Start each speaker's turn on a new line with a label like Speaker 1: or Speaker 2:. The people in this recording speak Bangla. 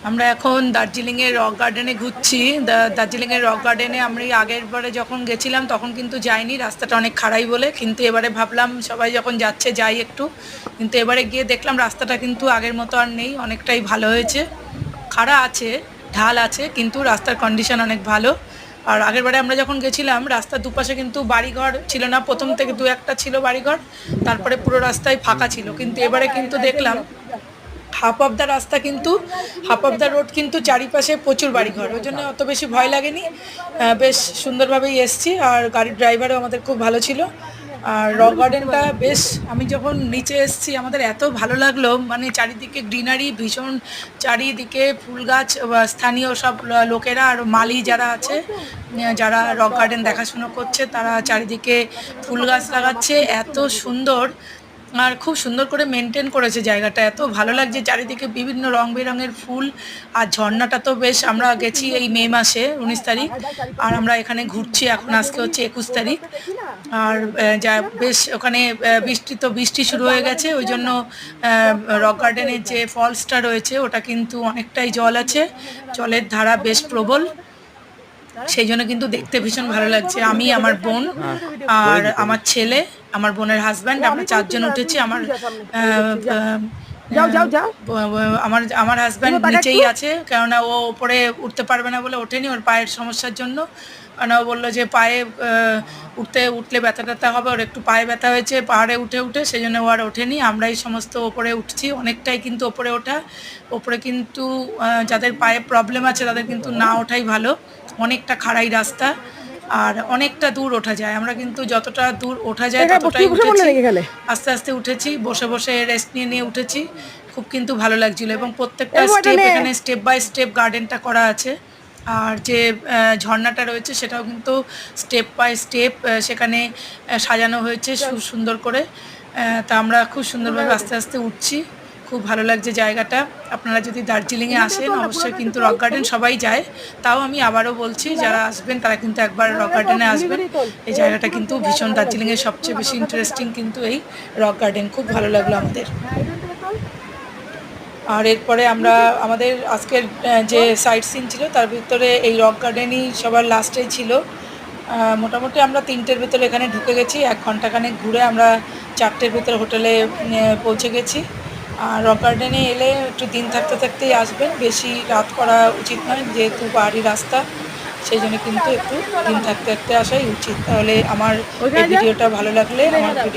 Speaker 1: আমরা এখন দার্জিলিংয়ের রক গার্ডেনে ঘুরছি। দার্জিলিংয়ের রক গার্ডেনে আমরা আগের বারে যখন গেছিলাম তখন কিন্তু যাইনি, রাস্তাটা অনেক খাড়াই বলে। কিন্তু এবারে ভাবলাম সবাই যখন যাচ্ছে যাই একটু। কিন্তু এবারে গিয়ে দেখলাম রাস্তাটা কিন্তু আগের মতো আর নেই, অনেকটাই ভালো হয়েছে। খাড়া আছে, ঢাল আছে, কিন্তু রাস্তার কন্ডিশন অনেক ভালো। আর আগের বারে আমরা যখন গেছিলাম রাস্তার দুপাশে কিন্তু বাড়িঘর ছিল না, প্রথম থেকে দু একটা ছিল বাড়িঘর, তারপরে পুরো রাস্তায় ফাঁকা ছিল। কিন্তু এবারে কিন্তু দেখলাম হাফ অফ দ্য রাস্তা কিন্তু, হাফ অফ দ্য রোড কিন্তু চারিপাশে প্রচুর বাড়িঘর, ওই জন্য অত বেশি ভয় লাগেনি। বেশ সুন্দরভাবেই এসছি, আর গাড়ির ড্রাইভারও আমাদের খুব ভালো ছিল। আর রক গার্ডেনটা বেশ, আমি যখন নিচে এসছি আমাদের এত ভালো লাগলো, মানে চারিদিকে গ্রিনারি ভীষণ, চারিদিকে ফুল গাছ, স্থানীয় সব লোকেরা আর মালি যারা আছে, যারা রক গার্ডেন দেখাশুনো করছে, তারা চারিদিকে ফুল গাছ লাগাচ্ছে, এত সুন্দর। আর খুব সুন্দর করে মেনটেন করেছে জায়গাটা, এত ভালো লাগছে চারিদিকে বিভিন্ন রং বেরঙের ফুল। আর ঝর্ণাটা তো বেশ, আমরা গেছি এই মে মাসে 19 তারিখ, আর আমরা এখানে ঘুরছি এখন, আজকে হচ্ছে 21 তারিখ। আর যা বেশ ওখানে বৃষ্টি শুরু হয়ে গেছে, ওই জন্য রক গার্ডেনের যে ফলসটা রয়েছে ওটা কিন্তু অনেকটাই জল আছে, জলের ধারা বেশ প্রবল, সেই জন্য কিন্তু দেখতে ভীষণ ভালো লাগছে। আমি, আমার বোন আর আমার ছেলে, আমার বোনের হাজব্যান্ড, আমরা চারজন উঠেছি। আমার আমার আমার হাজব্যান্ড নিচেই আছে, কেননা ও ওপরে উঠতে পারবে না বলে ওঠেনি, ওর পায়ের সমস্যার জন্য। কারণ ও বললো যে পায়ে উঠলে ব্যথা ট্যাথা হবে, ওর একটু পায়ে ব্যথা হয়েছে পাহাড়ে উঠে উঠে, সেই জন্য ও আর ওঠেনি। আমরাই সমস্ত ওপরে উঠছি, অনেকটাই কিন্তু ওপরে ওঠা। ওপরে কিন্তু যাদের পায়ে প্রবলেম আছে তাদের কিন্তু না ওঠাই ভালো, অনেকটা খাড়াই রাস্তা, আর অনেকটা দূর ওঠা যায়। আমরা কিন্তু যতটা দূর ওঠা যায় ততটাই উঠেছি, আস্তে আস্তে উঠেছি, বসে বসে রেস্ট নিয়ে নিয়ে উঠেছি। খুব কিন্তু ভালো লাগছিল, এবং প্রত্যেকটা স্টেপ, এখানে স্টেপ বাই স্টেপ গার্ডেনটা করা আছে। আর যে ঝর্ণাটা রয়েছে সেটাও কিন্তু স্টেপ বাই স্টেপ সেখানে সাজানো হয়েছে খুব সুন্দর করে। তা আমরা খুব সুন্দরভাবে আস্তে আস্তে উঠছি, খুব ভালো লাগছে জায়গাটা। আপনারা যদি দার্জিলিংয়ে আসেন অবশ্যই কিন্তু রক গার্ডেন সবাই যায়, তাও আমি আবারও বলছি যারা আসবেন তারা কিন্তু একবার রক গার্ডেনে আসবেন। এই জায়গাটা কিন্তু ভীষণ, দার্জিলিংয়ের সবচেয়ে বেশি ইন্টারেস্টিং কিন্তু এই রক গার্ডেন, খুব ভালো লাগলো আমাদের। আর এরপরে আমরা আমাদের আজকের যে সাইট সিন ছিল তার ভিতরে এই রক গার্ডেনই সবার লাস্টেই ছিল। মোটামুটি আমরা 3টের ভিতরে এখানে ঢুকে গেছি, 1 ঘন্টাখানেক ঘুরে আমরা 4টের ভিতরে হোটেলে পৌঁছে গেছি। আর রক গার্ডেনে এলে একটু দিন থাকতে থাকতেই আসবেন, বেশি রাত করা উচিত নয় যেহেতু পাহাড়ি রাস্তা, সেই জন্য কিন্তু একটু দিন থাকতে থাকতে আসাই উচিত। তাহলে আমার এই ভিডিওটা ভালো লাগলে আমার ভিডিও